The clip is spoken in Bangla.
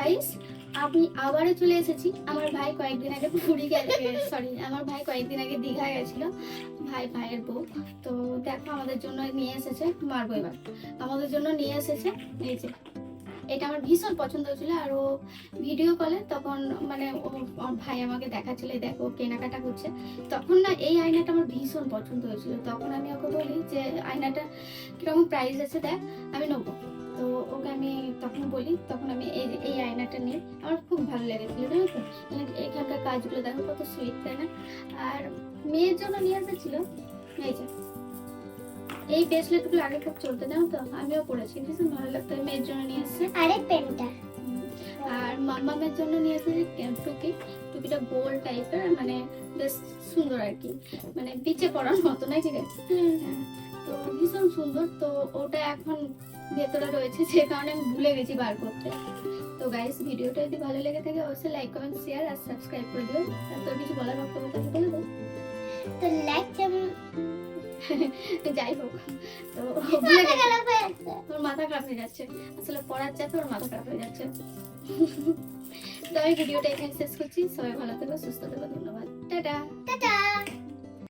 গাইস, আমি আবারও চলে এসেছি। আমার ভাই কয়েকদিন আগে পুরী সরি আমার ভাই কয়েকদিন আগে দীঘা গেছিল, ভাইয়ের বউ। তো দেখো আমাদের জন্য নিয়ে এসেছে, মারবো এবার, আমাদের জন্য নিয়ে এসেছে এই যে। এটা আমার ভীষণ পছন্দ হয়েছিল, আর ও ভিডিও কলে তখন মানে ওর ভাই আমাকে দেখাচ্ছিল, দেখো কেনাকাটা করছে। তখন না এই আয়নাটা আমার ভীষণ পছন্দ হয়েছিল, তখন আমি ওকে বলি যে আয়নাটা কিরকম প্রাইস আছে দেখ, আমি নেবো। তো ওকে আমি তখন বলি, তখন আমি এই আয়নাটা নিয়ে আমার খুব ভালো লেগেছিল, জানো তো। এখানকার কাজগুলো দেখো কত সুইট, তাই না? আর মেয়ের জন্য নিয়ে এসেছিল এই যে এই ব্রেসলেট গুলো, আগে খুব চলতে, জানো তো, আমিও পড়েছি, ভীষণ ভালো লাগতো। মেয়ের জন্য নিয়ে এসেছে আরে পেনটা। আর মামামের জন্য নিয়ে এসেছে টুপিটা গোল টাইপের, মানে বেশ সুন্দর আর কি, মানে বিচে পড়ার মতো, না ঠিক আছে? তো ভীষণ সুন্দর। তো ওটা এখন ভেতরে রয়েছে, যে কারণে আমি ভুলে গেছি বার করতে। তো গাইস, ভিডিওটা যদি ভালো লেগে থাকে অবশ্যই লাইক কমেন্ট শেয়ার আর সাবস্ক্রাইব করে দিও। আর তোর কিছু বলার বক্তব্য থাকলে বলে দাও। তো লাইক যাই হোক, তো ভুলে গেছি, ওর মাথা খারাপ হয়ে যাচ্ছে, আসলে পড়ার চাপে ওর মাথা খারাপ হয়ে যাচ্ছে। তো আমি ভিডিওটা এখানে শেষ করছি। সবাই ভালো থেকো, সুস্থ থেকো, ধন্যবাদ, টাটা। টাটা।